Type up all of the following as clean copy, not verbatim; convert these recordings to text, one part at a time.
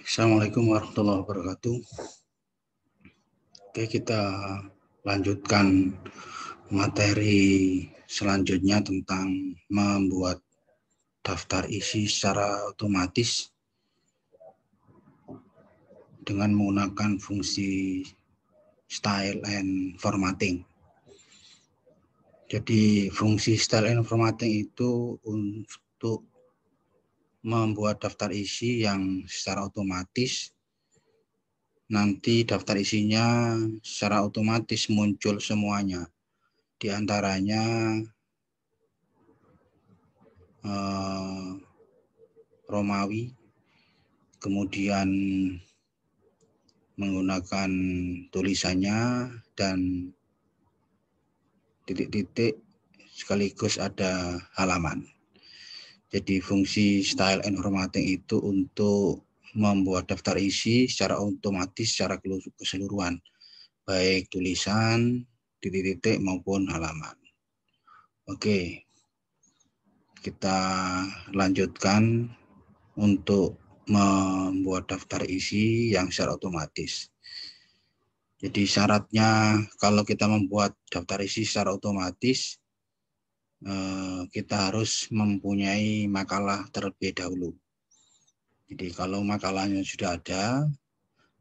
Assalamualaikum warahmatullahi wabarakatuh. Oke, kita lanjutkan materi selanjutnya tentang membuat daftar isi secara otomatis dengan menggunakan fungsi style and formatting. Jadi fungsi style and formatting itu untuk membuat daftar isi yang secara otomatis. Nanti daftar isinya secara otomatis muncul semuanya. Di antaranya Romawi, kemudian menggunakan tulisannya dan titik-titik sekaligus ada halaman. Jadi fungsi style and formatting itu untuk membuat daftar isi secara otomatis secara keseluruhan, baik tulisan, titik-titik maupun halaman. Oke, kita lanjutkan untuk membuat daftar isi yang secara otomatis. Jadi syaratnya kalau kita membuat daftar isi secara otomatis, kita harus mempunyai makalah terlebih dahulu. Jadi kalau makalahnya sudah ada,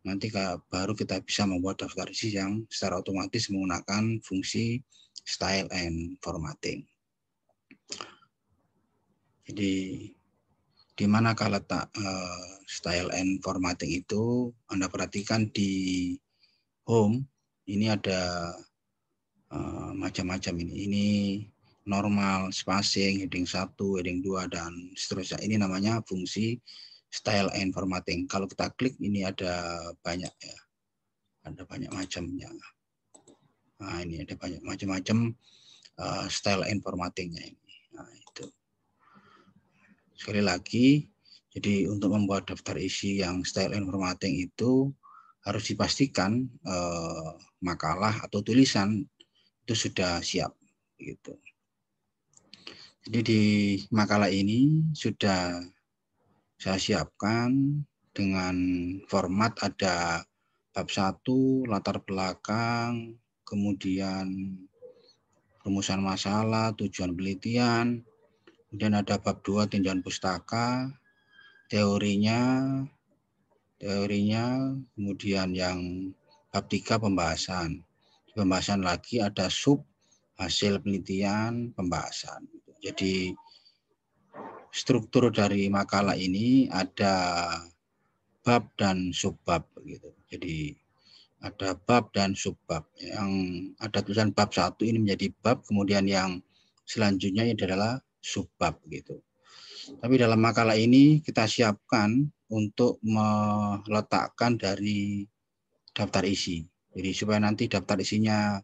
nanti baru kita bisa membuat daftar isi yang secara otomatis menggunakan fungsi style and formatting. Jadi di manakah letak style and formatting itu? Anda perhatikan di home, ini ada macam-macam ini. Ini normal, spacing, heading 1, heading 2, dan seterusnya. Ini namanya fungsi style and formatting. Kalau kita klik, ini ada banyak ya. Ada banyak macamnya. Nah, ini ada banyak macam-macam style and formattingnya ini. Nah, itu. Sekali lagi, jadi untuk membuat daftar isi yang style and formatting itu harus dipastikan makalah atau tulisan itu sudah siap gitu. Jadi di makalah ini sudah saya siapkan dengan format ada bab 1, latar belakang, kemudian rumusan masalah, tujuan penelitian, kemudian ada bab 2 tinjauan pustaka, teorinya, kemudian yang bab 3 pembahasan. Pembahasan lagi ada sub hasil penelitian, pembahasan. Jadi struktur dari makalah ini ada bab dan subbab gitu. Jadi ada bab dan subbab. Yang ada tulisan bab 1 ini menjadi bab, kemudian yang selanjutnya ini adalah subbab gitu. Tapi dalam makalah ini kita siapkan untuk meletakkan dari daftar isi. Jadi supaya nanti daftar isinya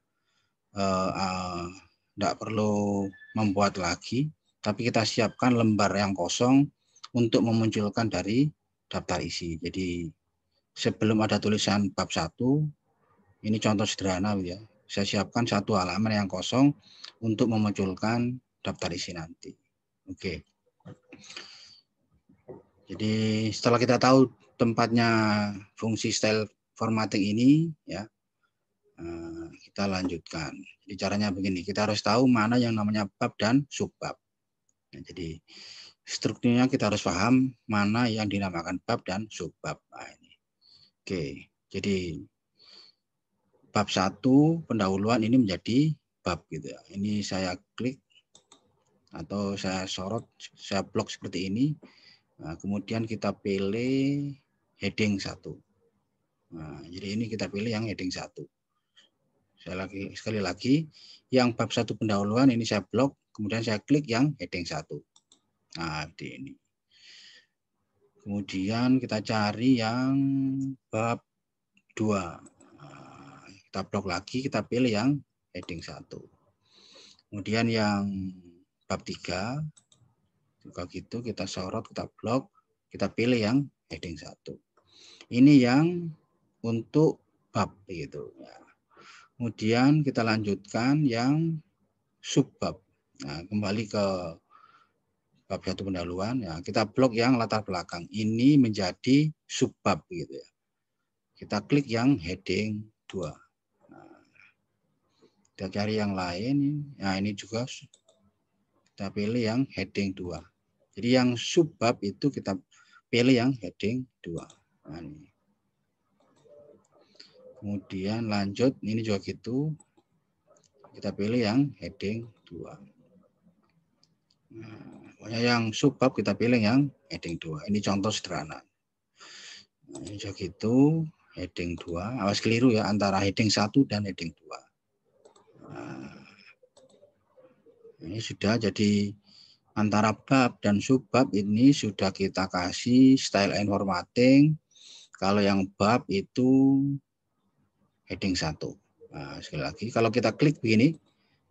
tidak perlu membuat lagi, tapi kita siapkan lembar yang kosong untuk memunculkan dari daftar isi. Jadi sebelum ada tulisan bab 1, ini contoh sederhana ya. Saya siapkan satu halaman yang kosong untuk memunculkan daftar isi nanti. Oke. Jadi setelah kita tahu tempatnya fungsi style formatting ini ya, kita lanjutkan. Jadi caranya begini, kita harus tahu mana yang namanya bab dan subbab. Nah, jadi strukturnya kita harus paham mana yang dinamakan bab dan subbab. Nah, ini. Oke, jadi bab 1 pendahuluan ini menjadi bab gitu ya. Ini saya klik atau saya sorot, saya blok seperti ini. Nah, kemudian kita pilih heading 1. Nah, jadi ini kita pilih yang heading 1. Sekali lagi, yang bab 1 pendahuluan ini saya blok, kemudian saya klik yang heading 1. Nah, di ini. Kemudian kita cari yang bab 2. Nah, kita blok lagi, kita pilih yang heading 1. Kemudian yang bab 3, juga gitu, kita sorot, kita blok, kita pilih yang heading 1. Ini yang untuk bab gitu ya. Kemudian kita lanjutkan yang subbab. Nah, kembali ke bab 1 pendahuluan, ya kita blok yang latar belakang. Ini menjadi subbab gitu ya. Kita klik yang heading 2. Nah, kita cari yang lain. Nah, ini juga kita pilih yang heading 2. Jadi yang subbab itu kita pilih yang heading 2. Nah, ini. Kemudian lanjut, ini juga gitu. Kita pilih yang heading 2. Nah, yang subbab kita pilih yang heading 2. Ini contoh sederhana. Nah, ini juga gitu, heading 2. Awas keliru ya, antara heading 1 dan heading 2. Nah, ini sudah jadi antara bab dan subbab ini sudah kita kasih style and formatting. Kalau yang bab itu heading 1. Nah, sekali lagi, kalau kita klik begini,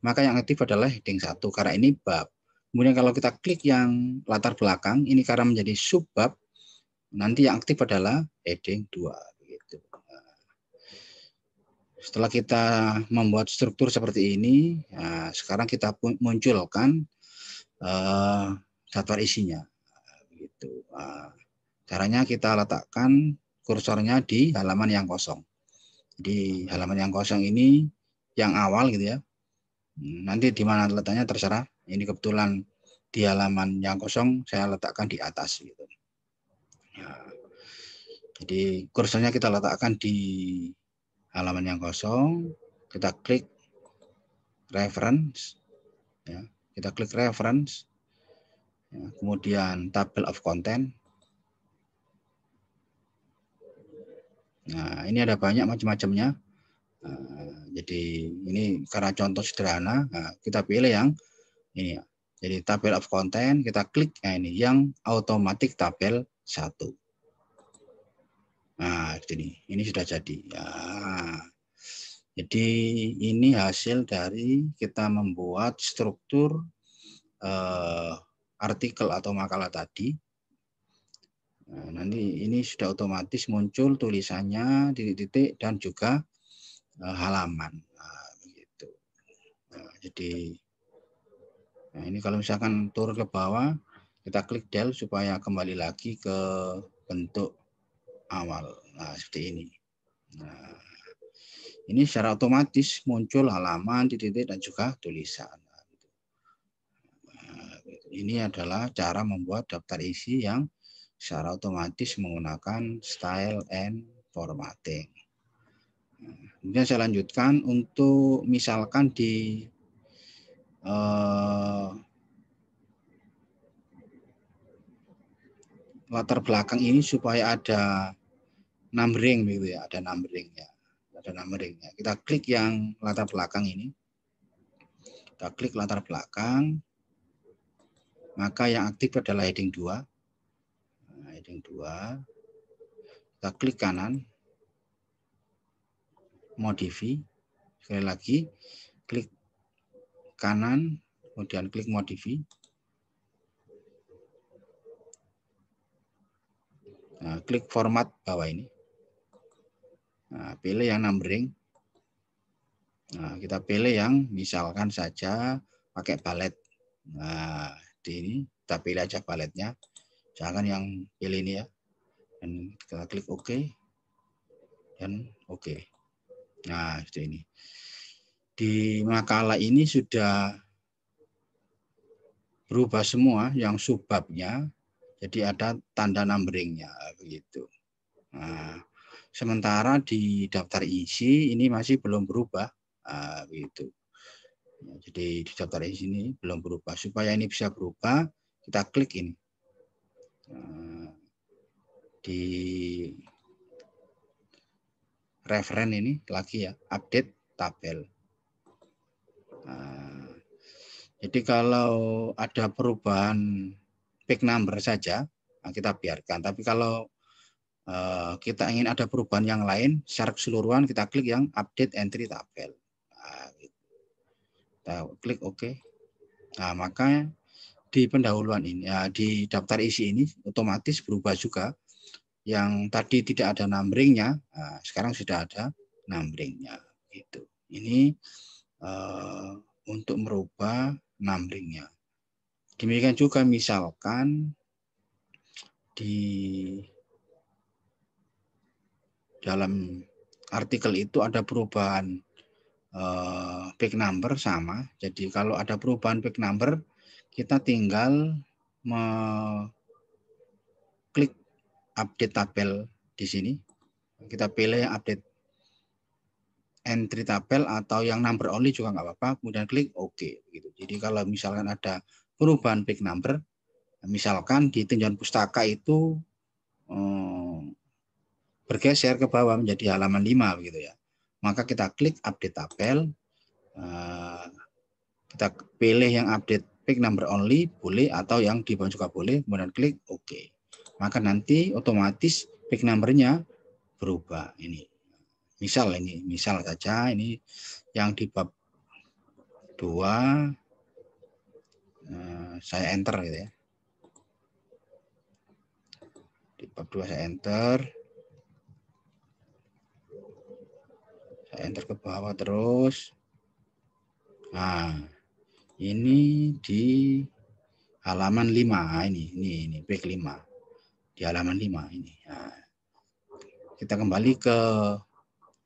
maka yang aktif adalah heading 1 karena ini bab. Kemudian kalau kita klik yang latar belakang, ini karena menjadi subbab, nanti yang aktif adalah heading 2. Begitu. Setelah kita membuat struktur seperti ini, nah, sekarang kita munculkan daftar isinya. Begitu. Caranya kita letakkan kursornya di halaman yang kosong. Di halaman yang kosong ini yang awal gitu ya. Nanti di mana letaknya terserah. Ini kebetulan di halaman yang kosong saya letakkan di atas gitu. Ya. Jadi kursornya kita letakkan di halaman yang kosong, kita klik reference, ya. Kita klik reference, ya. Kemudian table of content. Nah, ini ada banyak macam-macamnya. Jadi ini karena contoh sederhana, kita pilih yang ini ya. Jadi tabel of content, kita klik ini yang automatic tabel 1. Nah, ini sudah jadi. Ya. Jadi ini hasil dari kita membuat struktur artikel atau makalah tadi. Nah, nanti ini sudah otomatis muncul tulisannya, titik-titik, dan juga halaman. Nah, begitu. Nah, jadi nah ini kalau misalkan turun ke bawah, kita klik del supaya kembali lagi ke bentuk awal. Nah, seperti ini. Nah, ini secara otomatis muncul halaman, titik-titik, dan juga tulisan. Nah, ini adalah cara membuat daftar isi yang secara otomatis menggunakan style and formatting. Kemudian saya lanjutkan untuk misalkan di latar belakang ini supaya ada numbering gitu ya, ada numberingnya. Ada numbering. Kita klik yang latar belakang ini. Kita klik latar belakang. Maka yang aktif adalah heading 2. Nah, heading 2. Kita klik kanan. Modify. Sekali lagi, klik kanan, kemudian klik modify. Nah, klik format bawah ini. Nah, pilih yang numbering. Nah, kita pilih yang misalkan saja pakai palet. Nah, di ini kita pilih aja paletnya. Jangan yang pilih ini ya. Dan kita klik OK. Dan OK. Nah, seperti ini. Di makalah ini sudah berubah semua yang subbabnya. Jadi ada tanda numberingnya begitu. Nah, sementara di daftar isi ini masih belum berubah. Begitu. Jadi di daftar isi ini belum berubah. Supaya ini bisa berubah, kita klik ini. Di referen ini lagi ya, update tabel. Jadi kalau ada perubahan page number saja, kita biarkan. Tapi kalau kita ingin ada perubahan yang lain, secara keseluruhan kita klik yang update entry tabel. Nah, gitu. Kita klik OK. Nah, maka di pendahuluan ini, ya, di daftar isi ini otomatis berubah juga. Yang tadi tidak ada numberingnya, nah, sekarang sudah ada numberingnya. Gitu. Ini untuk merubah numberingnya. Demikian juga misalkan di dalam artikel itu ada perubahan page number sama. Jadi kalau ada perubahan page number, kita tinggal klik update tabel di sini. Kita pilih yang update entry tabel atau yang number only juga nggak apa-apa. Kemudian klik OK. Gitu. Jadi kalau misalkan ada perubahan page number, misalkan di tinjauan pustaka itu bergeser ke bawah menjadi halaman 5 begitu ya. Maka kita klik update tabel, kita pilih yang update page number only boleh atau yang di bawah juga boleh, kemudian klik OK. Maka nanti otomatis page number-nya berubah ini. Misal saja ini yang di bab 2 saya enter gitu ya. Di bab 2 saya enter ke bawah terus. Nah, ini di halaman 5 ini page 5. Di halaman 5 ini. Nah, kita kembali ke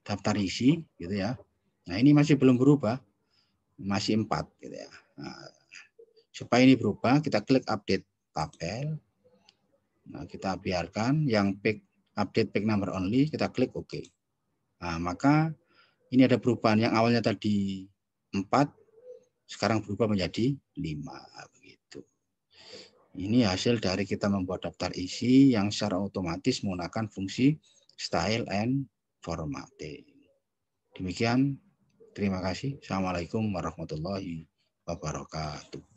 daftar isi gitu ya. Nah, ini masih belum berubah. Masih 4 gitu ya. Nah, supaya ini berubah, kita klik update tabel. Nah, kita biarkan yang update page number only, kita klik OK. Nah, maka ini ada perubahan yang awalnya tadi 4, sekarang berubah menjadi 5. Begitu. Ini hasil dari kita membuat daftar isi yang secara otomatis menggunakan fungsi style and formatting. Demikian, terima kasih. Assalamualaikum warahmatullahi wabarakatuh.